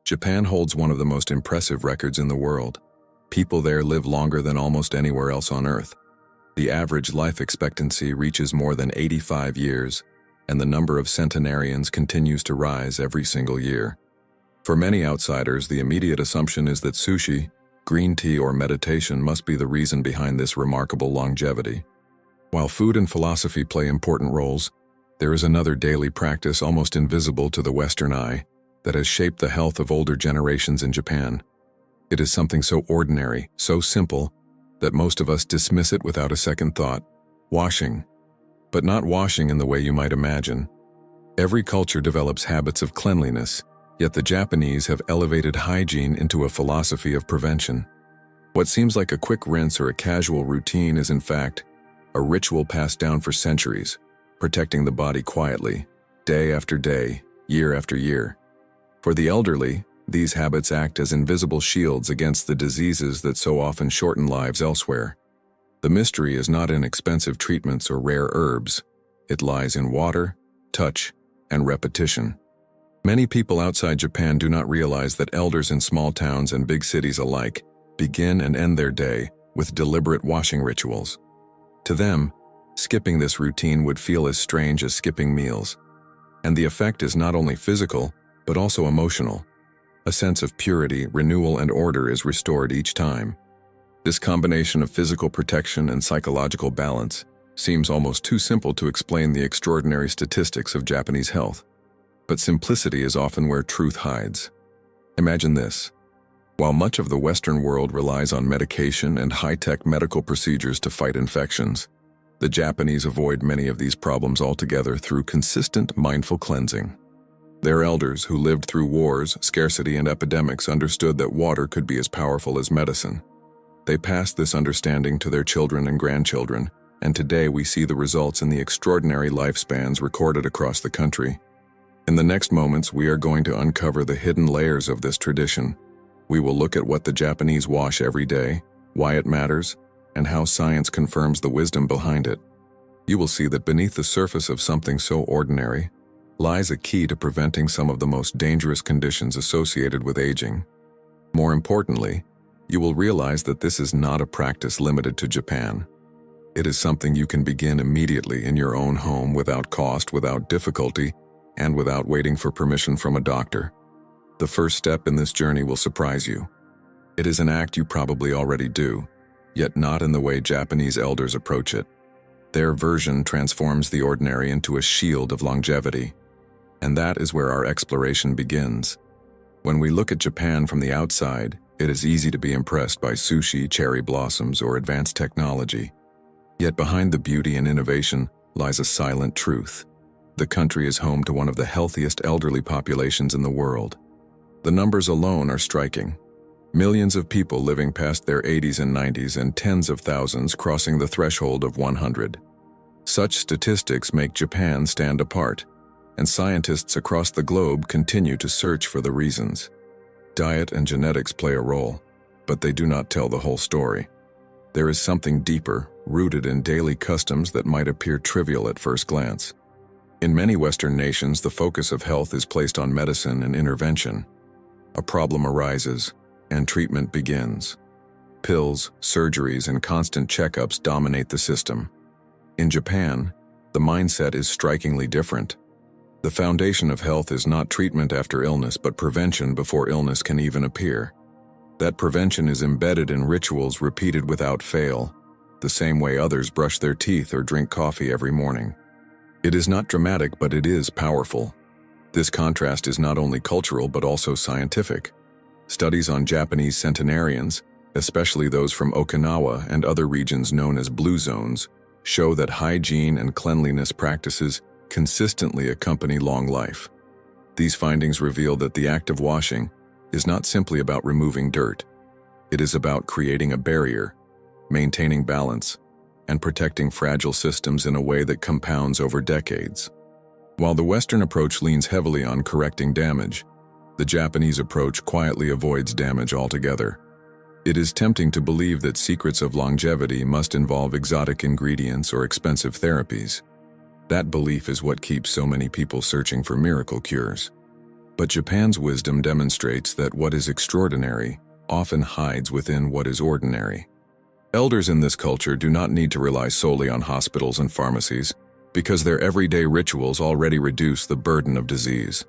Japan holds one of the most impressive records in the world. People there live longer than almost anywhere else on Earth. The average life expectancy reaches more than 85 years, and the number of centenarians continues to rise every single year. For many outsiders, the immediate assumption is that sushi, green tea, or meditation must be the reason behind this remarkable longevity. While food and philosophy play important roles, there is another daily practice almost invisible to the Western eye that has shaped the health of older generations in Japan. It is something so ordinary, so simple, that most of us dismiss it without a second thought: washing. But not washing in the way you might imagine. Every culture develops habits of cleanliness, yet the Japanese have elevated hygiene into a philosophy of prevention. What seems like a quick rinse or a casual routine is in fact a ritual passed down for centuries, protecting the body quietly, day after day, year after year. For the elderly, these habits act as invisible shields against the diseases that so often shorten lives elsewhere. The mystery is not in expensive treatments or rare herbs. It lies in water, touch, and repetition. Many people outside Japan do not realize that elders in small towns and big cities alike begin and end their day with deliberate washing rituals. To them, skipping this routine would feel as strange as skipping meals. And the effect is not only physical, but also emotional. A sense of purity, renewal, and order is restored each time. This combination of physical protection and psychological balance seems almost too simple to explain the extraordinary statistics of Japanese health. But simplicity is often where truth hides. Imagine this. While much of the Western world relies on medication and high-tech medical procedures to fight infections, the Japanese avoid many of these problems altogether through consistent, mindful cleansing. Their elders, who lived through wars, scarcity, and epidemics, understood that water could be as powerful as medicine. They passed this understanding to their children and grandchildren, and today we see the results in the extraordinary lifespans recorded across the country. In the next moments, we are going to uncover the hidden layers of this tradition. We will look at what the Japanese wash every day, why it matters, and how science confirms the wisdom behind it. You will see that beneath the surface of something so ordinary lies a key to preventing some of the most dangerous conditions associated with aging. More importantly, you will realize that this is not a practice limited to Japan. It is something you can begin immediately in your own home without cost, without difficulty, and without waiting for permission from a doctor. The first step in this journey will surprise you. It is an act you probably already do, yet not in the way Japanese elders approach it. Their version transforms the ordinary into a shield of longevity. And that is where our exploration begins. When we look at Japan from the outside, it is easy to be impressed by sushi, cherry blossoms, or advanced technology. Yet behind the beauty and innovation lies a silent truth. The country is home to one of the healthiest elderly populations in the world. The numbers alone are striking. Millions of people living past their 80s and 90s, and tens of thousands crossing the threshold of 100. Such statistics make Japan stand apart, and scientists across the globe continue to search for the reasons. Diet and genetics play a role, but they do not tell the whole story. There is something deeper, rooted in daily customs that might appear trivial at first glance. In many Western nations, the focus of health is placed on medicine and intervention. A problem arises, and treatment begins. Pills, surgeries, and constant checkups dominate the system. In Japan, the mindset is strikingly different. The foundation of health is not treatment after illness, but prevention before illness can even appear. That prevention is embedded in rituals repeated without fail, the same way others brush their teeth or drink coffee every morning. It is not dramatic, but it is powerful. This contrast is not only cultural but also scientific. Studies on Japanese centenarians, especially those from Okinawa and other regions known as blue zones, show that hygiene and cleanliness practices consistently accompany long life. These findings reveal that the act of washing is not simply about removing dirt. It is about creating a barrier, maintaining balance, and protecting fragile systems in a way that compounds over decades. While the Western approach leans heavily on correcting damage, the Japanese approach quietly avoids damage altogether. It is tempting to believe that secrets of longevity must involve exotic ingredients or expensive therapies. That belief is what keeps so many people searching for miracle cures. But Japan's wisdom demonstrates that what is extraordinary often hides within what is ordinary. Elders in this culture do not need to rely solely on hospitals and pharmacies because their everyday rituals already reduce the burden of disease.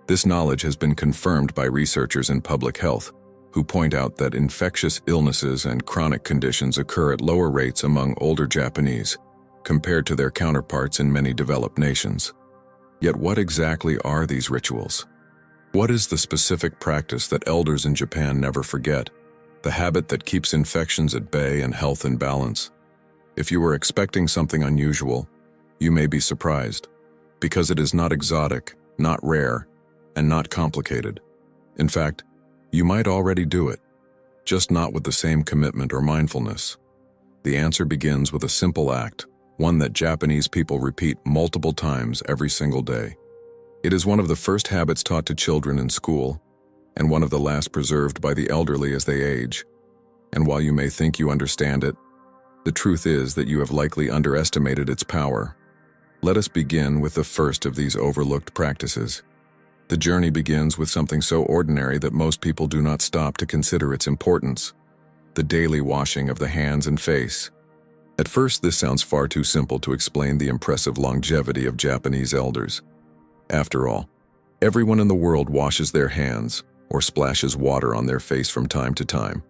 This knowledge has been confirmed by researchers in public health, who point out that infectious illnesses and chronic conditions occur at lower rates among older Japanese, compared to their counterparts in many developed nations. Yet what exactly are these rituals? What is the specific practice that elders in Japan never forget, the habit that keeps infections at bay and health in balance? If you were expecting something unusual, you may be surprised, because it is not exotic, not rare, and not complicated. In fact, you might already do it, just not with the same commitment or mindfulness. The answer begins with a simple act, one that Japanese people repeat multiple times every single day. It is one of the first habits taught to children in school, and one of the last preserved by the elderly as they age. And while you may think you understand it, the truth is that you have likely underestimated its power. Let us begin with the first of these overlooked practices. The journey begins with something so ordinary that most people do not stop to consider its importance: the daily washing of the hands and face. At first, this sounds far too simple to explain the impressive longevity of Japanese elders. After all, everyone in the world washes their hands or splashes water on their face from time to time.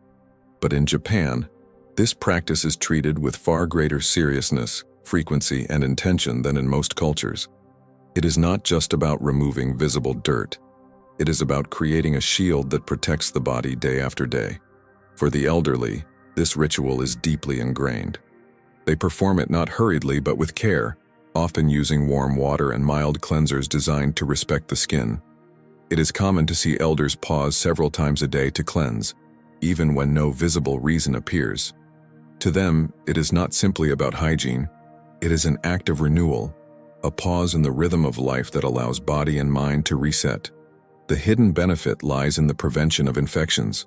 But in Japan, this practice is treated with far greater seriousness, frequency, and intention than in most cultures. It is not just about removing visible dirt. It is about creating a shield that protects the body day after day. For the elderly, this ritual is deeply ingrained. They perform it not hurriedly but with care, often using warm water and mild cleansers designed to respect the skin. It is common to see elders pause several times a day to cleanse, even when no visible reason appears. To them, it is not simply about hygiene. It is an act of renewal, a pause in the rhythm of life that allows body and mind to reset. The hidden benefit lies in the prevention of infections.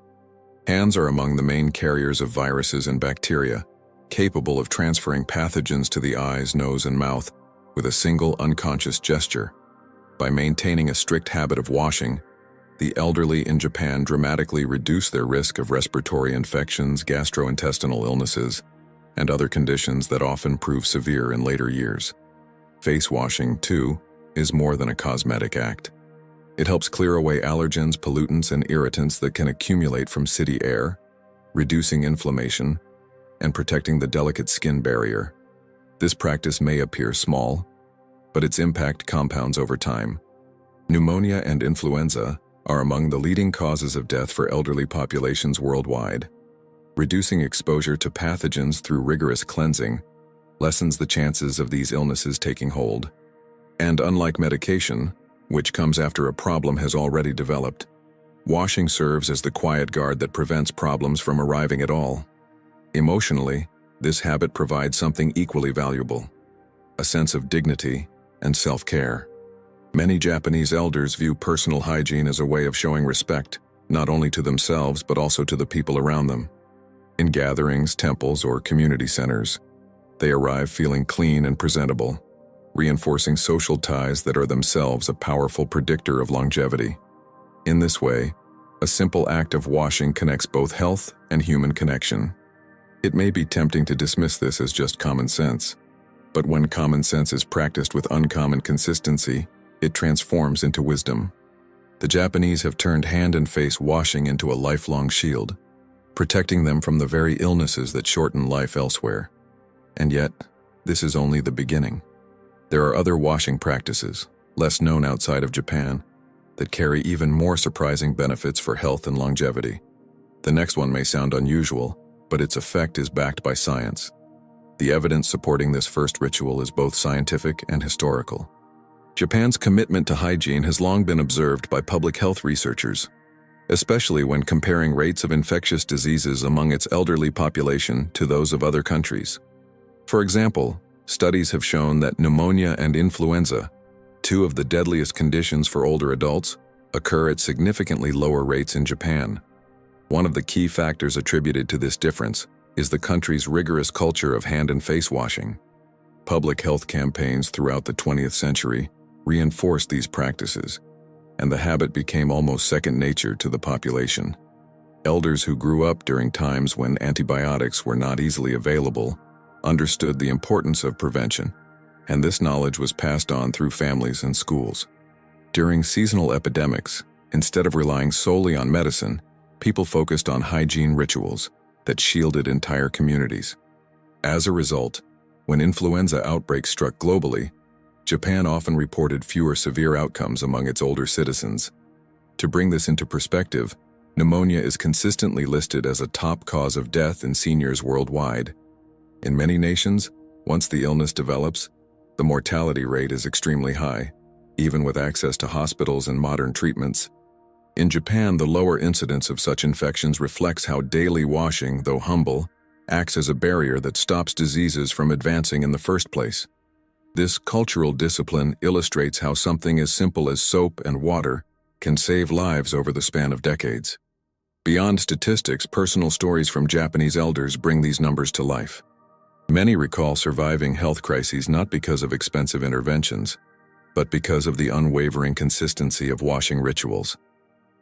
Hands are among the main carriers of viruses and bacteria, capable of transferring pathogens to the eyes, nose, and mouth with a single unconscious gesture. By maintaining a strict habit of washing, the elderly in Japan dramatically reduce their risk of respiratory infections, gastrointestinal illnesses, and other conditions that often prove severe in later years. Face washing, too, is more than a cosmetic act. It helps clear away allergens, pollutants, and irritants that can accumulate from city air, reducing inflammation, and protecting the delicate skin barrier. This practice may appear small, but its impact compounds over time. Pneumonia and influenza are among the leading causes of death for elderly populations worldwide. Reducing exposure to pathogens through rigorous cleansing lessens the chances of these illnesses taking hold. And unlike medication, which comes after a problem has already developed, washing serves as the quiet guard that prevents problems from arriving at all. Emotionally, this habit provides something equally valuable: a sense of dignity and self-care. Many Japanese elders view personal hygiene as a way of showing respect, not only to themselves but also to the people around them. In gatherings, temples, or community centers, they arrive feeling clean and presentable, reinforcing social ties that are themselves a powerful predictor of longevity. In this way, a simple act of washing connects both health and human connection. It may be tempting to dismiss this as just common sense, but when common sense is practiced with uncommon consistency, it transforms into wisdom. The Japanese have turned hand and face washing into a lifelong shield, protecting them from the very illnesses that shorten life elsewhere. And yet, this is only the beginning. There are other washing practices, less known outside of Japan, that carry even more surprising benefits for health and longevity. The next one may sound unusual, but its effect is backed by science. The evidence supporting this first ritual is both scientific and historical. Japan's commitment to hygiene has long been observed by public health researchers, especially when comparing rates of infectious diseases among its elderly population to those of other countries. For example, studies have shown that pneumonia and influenza, two of the deadliest conditions for older adults, occur at significantly lower rates in Japan. One of the key factors attributed to this difference is the country's rigorous culture of hand and face washing. Public health campaigns throughout the 20th century reinforced these practices, and the habit became almost second nature to the population. Elders who grew up during times when antibiotics were not easily available understood the importance of prevention, and this knowledge was passed on through families and schools. During seasonal epidemics, instead of relying solely on medicine, people focused on hygiene rituals that shielded entire communities. As a result, when influenza outbreaks struck globally, Japan often reported fewer severe outcomes among its older citizens. To bring this into perspective, pneumonia is consistently listed as a top cause of death in seniors worldwide. In many nations, once the illness develops, the mortality rate is extremely high, even with access to hospitals and modern treatments. In Japan, the lower incidence of such infections reflects how daily washing, though humble, acts as a barrier that stops diseases from advancing in the first place. This cultural discipline illustrates how something as simple as soap and water can save lives over the span of decades. Beyond statistics, personal stories from Japanese elders bring these numbers to life. Many recall surviving health crises not because of expensive interventions, but because of the unwavering consistency of washing rituals.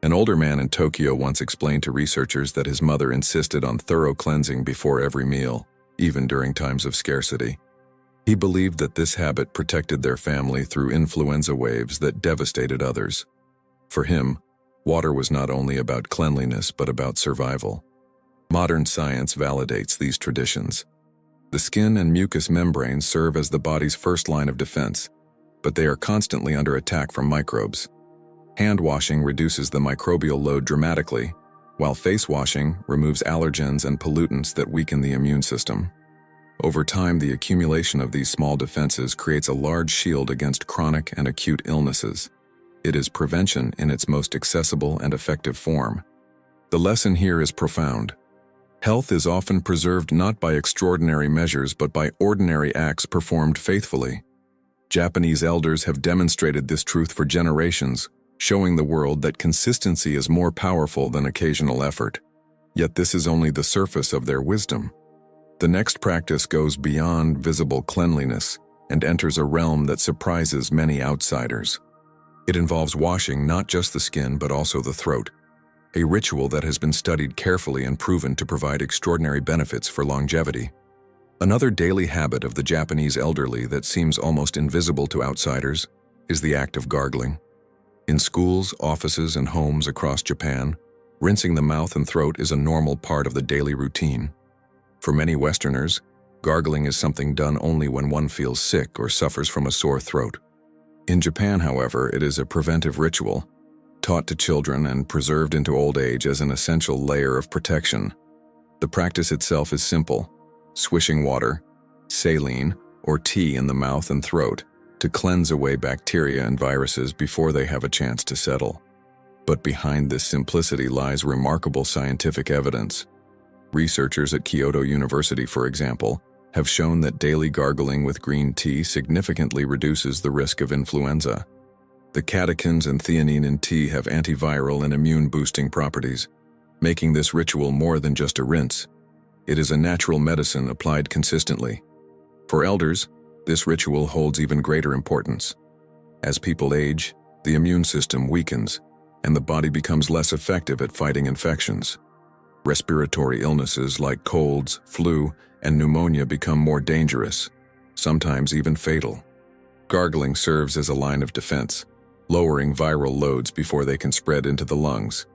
An older man in Tokyo once explained to researchers that his mother insisted on thorough cleansing before every meal, even during times of scarcity. He believed that this habit protected their family through influenza waves that devastated others. For him, water was not only about cleanliness but about survival. Modern science validates these traditions. The skin and mucous membranes serve as the body's first line of defense, but they are constantly under attack from microbes. Hand washing reduces the microbial load dramatically, while face washing removes allergens and pollutants that weaken the immune system. Over time, the accumulation of these small defenses creates a large shield against chronic and acute illnesses. It is prevention in its most accessible and effective form. The lesson here is profound. Health is often preserved not by extraordinary measures but by ordinary acts performed faithfully. Japanese elders have demonstrated this truth for generations, showing the world that consistency is more powerful than occasional effort. Yet this is only the surface of their wisdom. The next practice goes beyond visible cleanliness and enters a realm that surprises many outsiders. It involves washing not just the skin but also the throat, a ritual that has been studied carefully and proven to provide extraordinary benefits for longevity. Another daily habit of the Japanese elderly that seems almost invisible to outsiders is the act of gargling. In schools, offices, and homes across Japan, rinsing the mouth and throat is a normal part of the daily routine. For many Westerners, gargling is something done only when one feels sick or suffers from a sore throat. In Japan, however, it is a preventive ritual, taught to children and preserved into old age as an essential layer of protection. The practice itself is simple: swishing water, saline, or tea in the mouth and throat to cleanse away bacteria and viruses before they have a chance to settle. But behind this simplicity lies remarkable scientific evidence. Researchers at Kyoto University, for example, have shown that daily gargling with green tea significantly reduces the risk of influenza. The catechins and theanine in tea have antiviral and immune-boosting properties, making this ritual more than just a rinse. It is a natural medicine applied consistently. For elders, this ritual holds even greater importance. As people age, the immune system weakens, and the body becomes less effective at fighting infections. Respiratory illnesses like colds, flu, and pneumonia become more dangerous, sometimes even fatal. Gargling serves as a line of defense, lowering viral loads before they can spread into the lungs.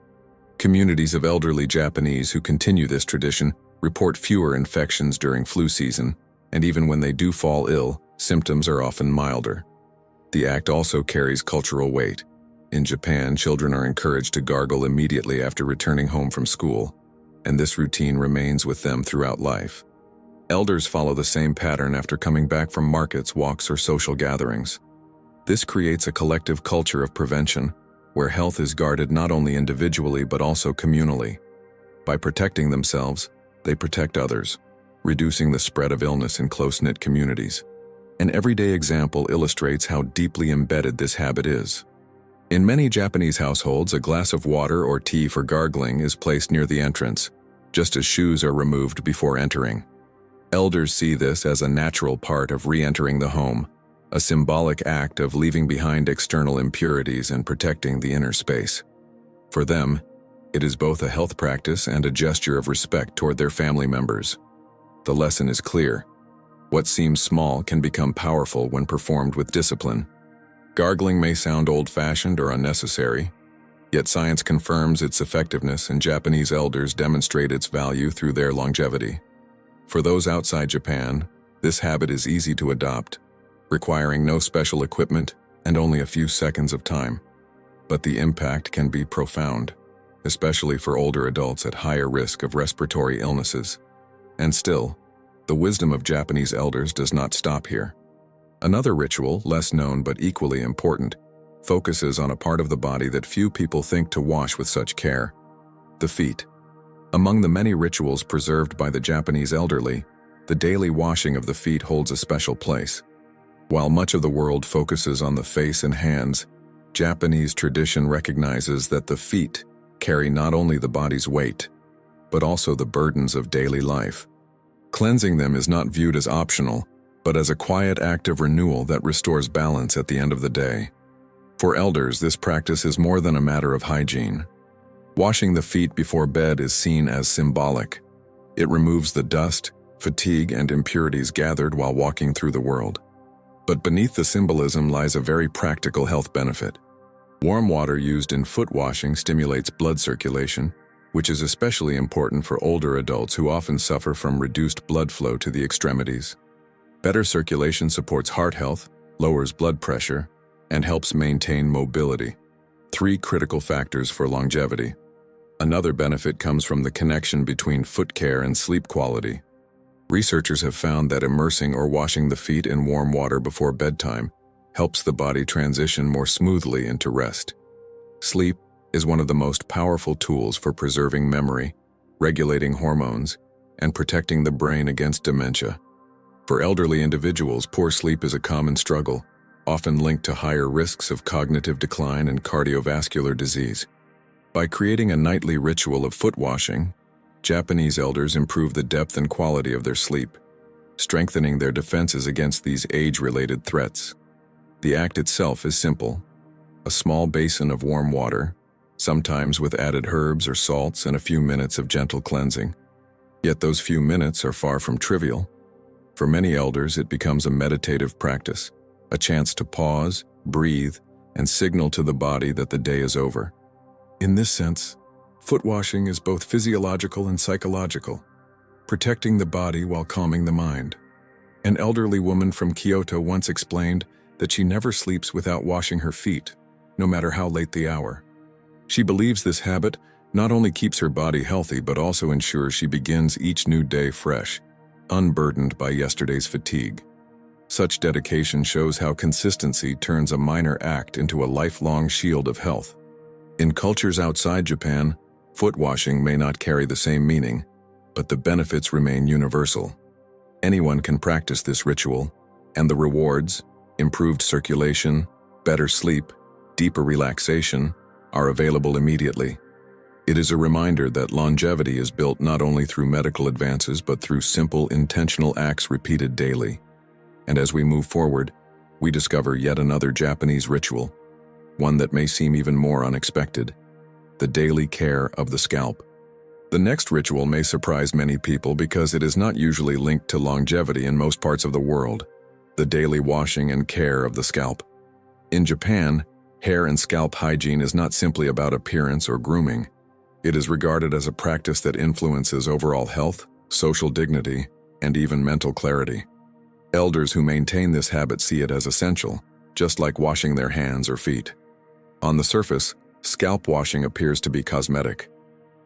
Communities of elderly Japanese who continue this tradition report fewer infections during flu season, and even when they do fall ill, symptoms are often milder. The act also carries cultural weight. In Japan, children are encouraged to gargle immediately after returning home from school, and this routine remains with them throughout life. Elders follow the same pattern after coming back from markets, walks, or social gatherings. This creates a collective culture of prevention, where health is guarded not only individually but also communally. By protecting themselves, they protect others, reducing the spread of illness in close-knit communities. An everyday example illustrates how deeply embedded this habit is. In many Japanese households, a glass of water or tea for gargling is placed near the entrance, just as shoes are removed before entering. Elders see this as a natural part of re-entering the home, a symbolic act of leaving behind external impurities and protecting the inner space. For them, it is both a health practice and a gesture of respect toward their family members. The lesson is clear. What seems small can become powerful when performed with discipline. Gargling may sound old-fashioned or unnecessary, yet science confirms its effectiveness and Japanese elders demonstrate its value through their longevity. For those outside Japan, this habit is easy to adopt, requiring no special equipment and only a few seconds of time. But the impact can be profound, especially for older adults at higher risk of respiratory illnesses. And still, the wisdom of Japanese elders does not stop here. Another ritual, less known but equally important, focuses on a part of the body that few people think to wash with such care: the feet. Among the many rituals preserved by the Japanese elderly, the daily washing of the feet holds a special place. While much of the world focuses on the face and hands, Japanese tradition recognizes that the feet carry not only the body's weight, but also the burdens of daily life. Cleansing them is not viewed as optional, but as a quiet act of renewal that restores balance at the end of the day. For elders, this practice is more than a matter of hygiene. Washing the feet before bed is seen as symbolic. It removes the dust, fatigue, and impurities gathered while walking through the world. But beneath the symbolism lies a very practical health benefit. Warm water used in foot washing stimulates blood circulation, which is especially important for older adults who often suffer from reduced blood flow to the extremities. Better circulation supports heart health, lowers blood pressure, and helps maintain mobility. 3 critical factors for longevity. Another benefit comes from the connection between foot care and sleep quality. Researchers have found that immersing or washing the feet in warm water before bedtime helps the body transition more smoothly into rest. Sleep is one of the most powerful tools for preserving memory, regulating hormones, and protecting the brain against dementia. For elderly individuals, poor sleep is a common struggle, often linked to higher risks of cognitive decline and cardiovascular disease. By creating a nightly ritual of foot washing, Japanese elders improve the depth and quality of their sleep, strengthening their defenses against these age-related threats. The act itself is simple: a small basin of warm water, sometimes with added herbs or salts, and a few minutes of gentle cleansing. Yet those few minutes are far from trivial. For many elders, it becomes a meditative practice, a chance to pause, breathe, and signal to the body that the day is over. In this sense, foot washing is both physiological and psychological, protecting the body while calming the mind. An elderly woman from Kyoto once explained that she never sleeps without washing her feet, no matter how late the hour. She believes this habit not only keeps her body healthy but also ensures she begins each new day fresh, unburdened by yesterday's fatigue. Such dedication shows how consistency turns a minor act into a lifelong shield of health. In cultures outside Japan, foot washing may not carry the same meaning, but the benefits remain universal. Anyone can practice this ritual, and the rewards, improved circulation, better sleep, deeper relaxation, are available immediately. It is a reminder that longevity is built not only through medical advances but through simple, intentional acts repeated daily. And as we move forward, we discover yet another Japanese ritual, one that may seem even more unexpected: the daily care of the scalp. The next ritual may surprise many people because it is not usually linked to longevity in most parts of the world: the daily washing and care of the scalp. In Japan, hair and scalp hygiene is not simply about appearance or grooming. It is regarded as a practice that influences overall health, social dignity, and even mental clarity. Elders who maintain this habit see it as essential, just like washing their hands or feet. On the surface, scalp washing appears to be cosmetic,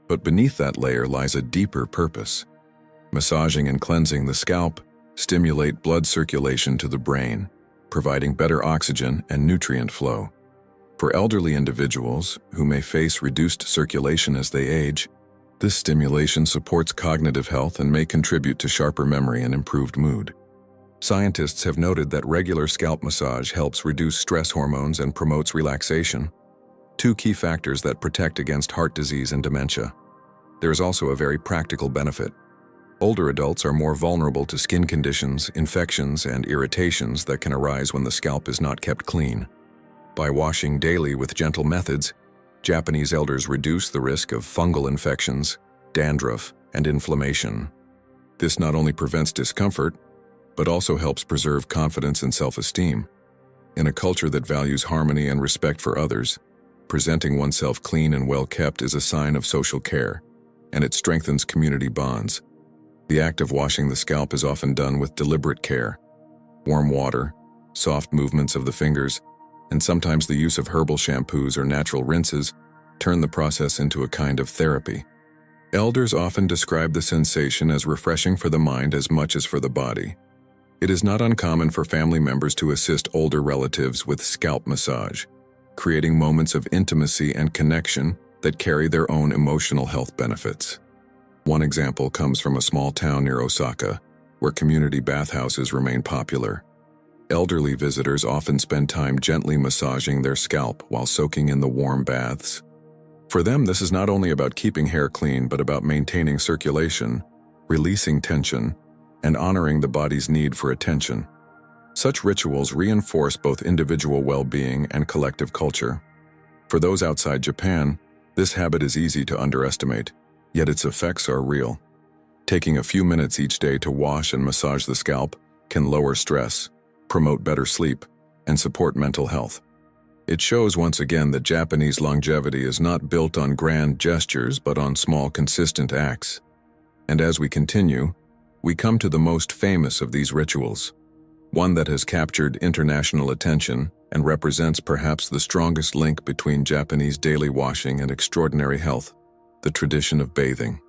but beneath that layer lies a deeper purpose. Massaging and cleansing the scalp stimulate blood circulation to the brain, providing better oxygen and nutrient flow. For elderly individuals who may face reduced circulation as they age, this stimulation supports cognitive health and may contribute to sharper memory and improved mood. Scientists have noted that regular scalp massage helps reduce stress hormones and promotes relaxation, 2 key factors that protect against heart disease and dementia. There is also a very practical benefit. Older adults are more vulnerable to skin conditions, infections, and irritations that can arise when the scalp is not kept clean. By washing daily with gentle methods, Japanese elders reduce the risk of fungal infections, dandruff, and inflammation. This not only prevents discomfort, but also helps preserve confidence and self-esteem. In a culture that values harmony and respect for others, presenting oneself clean and well-kept is a sign of social care, and it strengthens community bonds. The act of washing the scalp is often done with deliberate care. Warm water, soft movements of the fingers, and sometimes the use of herbal shampoos or natural rinses turn the process into a kind of therapy. Elders often describe the sensation as refreshing for the mind as much as for the body. It is not uncommon for family members to assist older relatives with scalp massage, creating moments of intimacy and connection that carry their own emotional health benefits. One example comes from a small town near Osaka, where community bathhouses remain popular. Elderly visitors often spend time gently massaging their scalp while soaking in the warm baths. For them, this is not only about keeping hair clean, but about maintaining circulation, releasing tension, and honoring the body's need for attention. Such rituals reinforce both individual well-being and collective culture. For those outside Japan, this habit is easy to underestimate, yet its effects are real. Taking a few minutes each day to wash and massage the scalp can lower stress, promote better sleep, and support mental health. It shows once again that Japanese longevity is not built on grand gestures but on small, consistent acts. And as we continue, we come to the most famous of these rituals, one that has captured international attention and represents perhaps the strongest link between Japanese daily washing and extraordinary health, the tradition of bathing.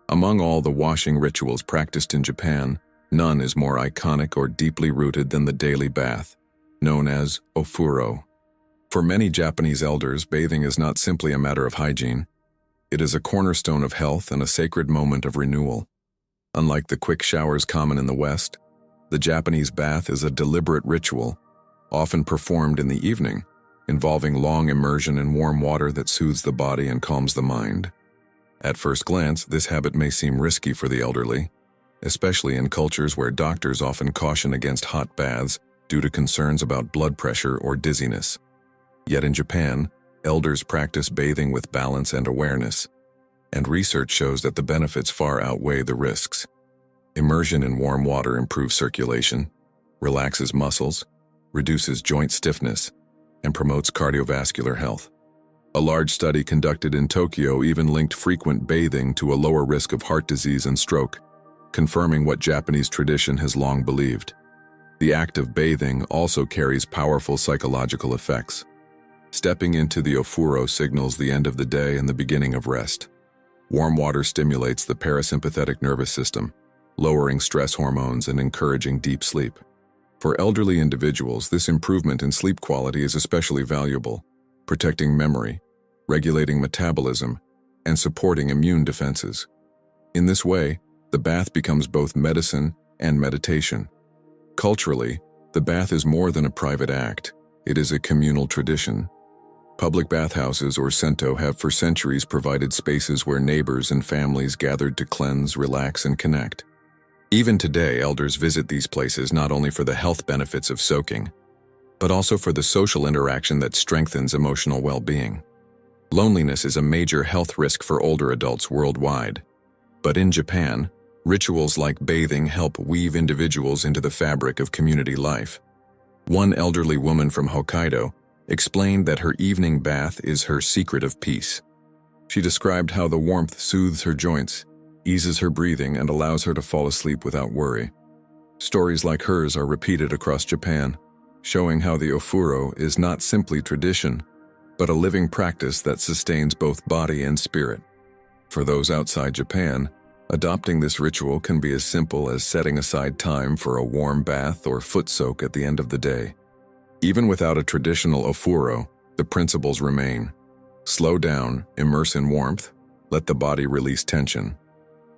Among all the washing rituals practiced in Japan, none is more iconic or deeply rooted than the daily bath, known as ofuro. For many Japanese elders, bathing is not simply a matter of hygiene. It is a cornerstone of health and a sacred moment of renewal. Unlike the quick showers common in the West, the Japanese bath is a deliberate ritual, often performed in the evening, involving long immersion in warm water that soothes the body and calms the mind. At first glance, this habit may seem risky for the elderly, especially in cultures where doctors often caution against hot baths due to concerns about blood pressure or dizziness. Yet in Japan, elders practice bathing with balance and awareness, and research shows that the benefits far outweigh the risks. Immersion in warm water improves circulation, relaxes muscles, reduces joint stiffness, and promotes cardiovascular health. A large study conducted in Tokyo even linked frequent bathing to a lower risk of heart disease and stroke, confirming what Japanese tradition has long believed. The act of bathing also carries powerful psychological effects. Stepping into the ofuro signals the end of the day and the beginning of rest. Warm water stimulates the parasympathetic nervous system, lowering stress hormones and encouraging deep sleep. For elderly individuals, this improvement in sleep quality is especially valuable, protecting memory, regulating metabolism, and supporting immune defenses. In this way, the bath becomes both medicine and meditation. Culturally, the bath is more than a private act. It is a communal tradition. Public bathhouses or sento have for centuries provided spaces where neighbors and families gathered to cleanse, relax, and connect. Even today, elders visit these places not only for the health benefits of soaking, but also for the social interaction that strengthens emotional well-being. Loneliness is a major health risk for older adults worldwide. But in Japan, rituals like bathing help weave individuals into the fabric of community life. One elderly woman from Hokkaido explained that her evening bath is her secret of peace. She described how the warmth soothes her joints, eases her breathing, and allows her to fall asleep without worry. Stories like hers are repeated across Japan, showing how the ofuro is not simply tradition, but a living practice that sustains both body and spirit. For those outside Japan, adopting this ritual can be as simple as setting aside time for a warm bath or foot soak at the end of the day. Even without a traditional ofuro, the principles remain. Slow down, immerse in warmth, let the body release tension.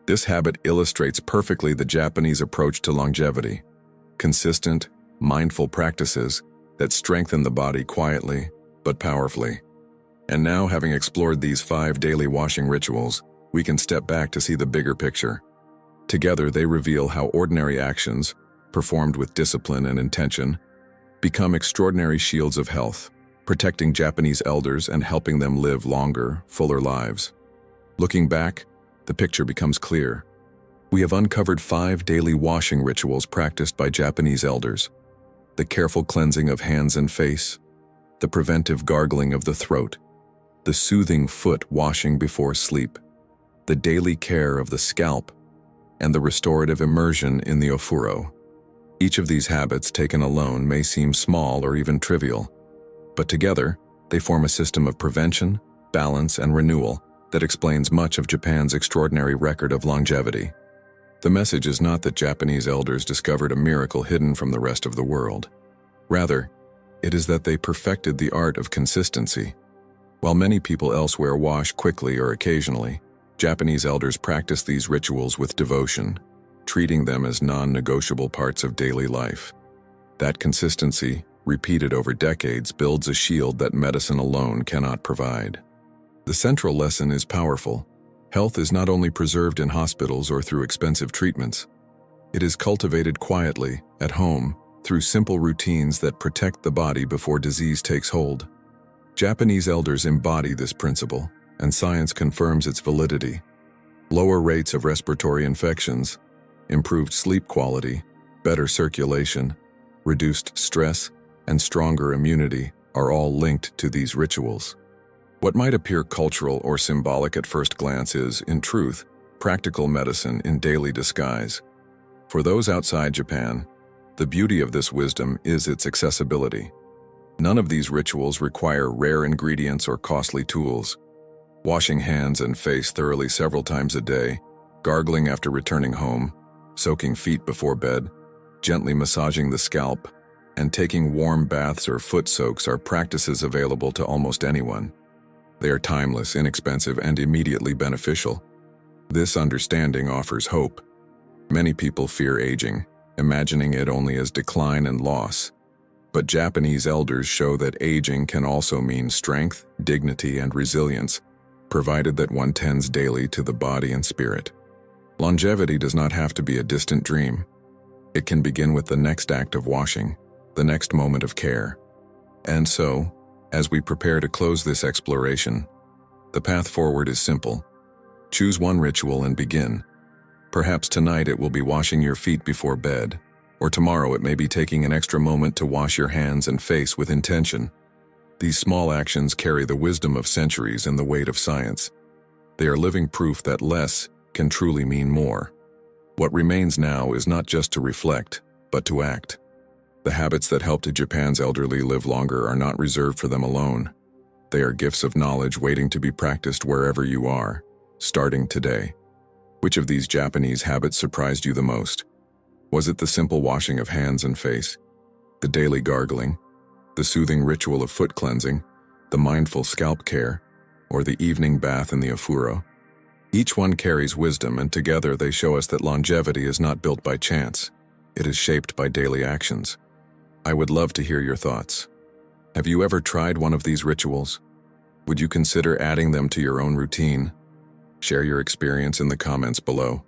This habit illustrates perfectly the Japanese approach to longevity. Consistent, mindful practices that strengthen the body quietly but powerfully. And now, having explored these 5 daily washing rituals, we can step back to see the bigger picture. Together, they reveal how ordinary actions, performed with discipline and intention, become extraordinary shields of health, protecting Japanese elders and helping them live longer, fuller lives. Looking back, the picture becomes clear. We have uncovered 5 daily washing rituals practiced by Japanese elders: the careful cleansing of hands and face, the preventive gargling of the throat, the soothing foot washing before sleep, the daily care of the scalp, and the restorative immersion in the ofuro. Each of these habits taken alone may seem small or even trivial, but together they form a system of prevention, balance, and renewal that explains much of Japan's extraordinary record of longevity. The message is not that Japanese elders discovered a miracle hidden from the rest of the world. Rather, it is that they perfected the art of consistency. While many people elsewhere wash quickly or occasionally, Japanese elders practice these rituals with devotion, treating them as non-negotiable parts of daily life. That consistency, repeated over decades, builds a shield that medicine alone cannot provide. The central lesson is powerful. Health is not only preserved in hospitals or through expensive treatments. It is cultivated quietly, at home, through simple routines that protect the body before disease takes hold. Japanese elders embody this principle, and science confirms its validity. Lower rates of respiratory infections, improved sleep quality, better circulation, reduced stress, and stronger immunity are all linked to these rituals. What might appear cultural or symbolic at first glance is, in truth, practical medicine in daily disguise. For those outside Japan, the beauty of this wisdom is its accessibility. None of these rituals require rare ingredients or costly tools. Washing hands and face thoroughly several times a day, gargling after returning home, soaking feet before bed, gently massaging the scalp, and taking warm baths or foot soaks are practices available to almost anyone. They are timeless, inexpensive, and immediately beneficial. This understanding offers hope. Many people fear aging, imagining it only as decline and loss. But Japanese elders show that aging can also mean strength, dignity, and resilience, provided that one tends daily to the body and spirit. Longevity does not have to be a distant dream. It can begin with the next act of washing, the next moment of care. And so, as we prepare to close this exploration, the path forward is simple. Choose one ritual and begin. Perhaps tonight it will be washing your feet before bed, or tomorrow it may be taking an extra moment to wash your hands and face with intention. These small actions carry the wisdom of centuries and the weight of science. They are living proof that less can truly mean more. What remains now is not just to reflect, but to act. The habits that helped Japan's elderly live longer are not reserved for them alone. They are gifts of knowledge waiting to be practiced wherever you are, starting today. Which of these Japanese habits surprised you the most? Was it the simple washing of hands and face, the daily gargling, the soothing ritual of foot cleansing, the mindful scalp care, or the evening bath in the ofuro? Each one carries wisdom, and together they show us that longevity is not built by chance. It is shaped by daily actions. I would love to hear your thoughts. Have you ever tried one of these rituals? Would you consider adding them to your own routine? Share your experience in the comments below.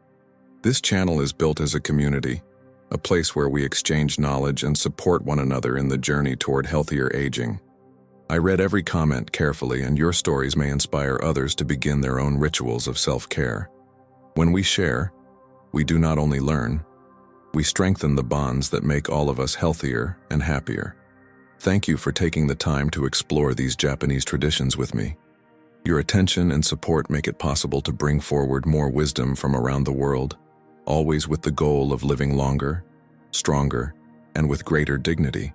This channel is built as a community, a place where we exchange knowledge and support one another in the journey toward healthier aging. I read every comment carefully, and your stories may inspire others to begin their own rituals of self-care. When we share, we do not only learn, we strengthen the bonds that make all of us healthier and happier. Thank you for taking the time to explore these Japanese traditions with me. Your attention and support make it possible to bring forward more wisdom from around the world, always with the goal of living longer, stronger, and with greater dignity.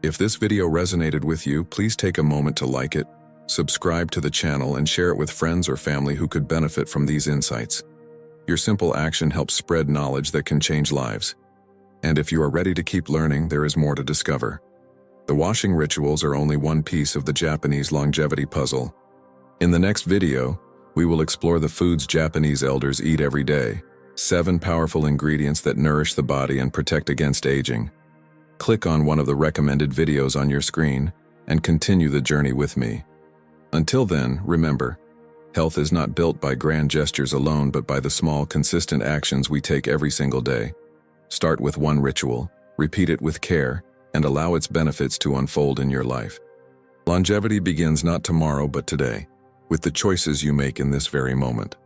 If this video resonated with you, please take a moment to like it, subscribe to the channel, and share it with friends or family who could benefit from these insights. Your simple action helps spread knowledge that can change lives. And if you are ready to keep learning, there is more to discover. The washing rituals are only one piece of the Japanese longevity puzzle. In the next video, we will explore the foods Japanese elders eat every day, 7 powerful ingredients that nourish the body and protect against aging. Click on one of the recommended videos on your screen and continue the journey with me. Until then, remember, Health is not built by grand gestures alone, but by the small, consistent actions we take every single day. Start with one ritual, repeat it with care, and allow its benefits to unfold in your life. Longevity begins not tomorrow but today, with the choices you make in this very moment.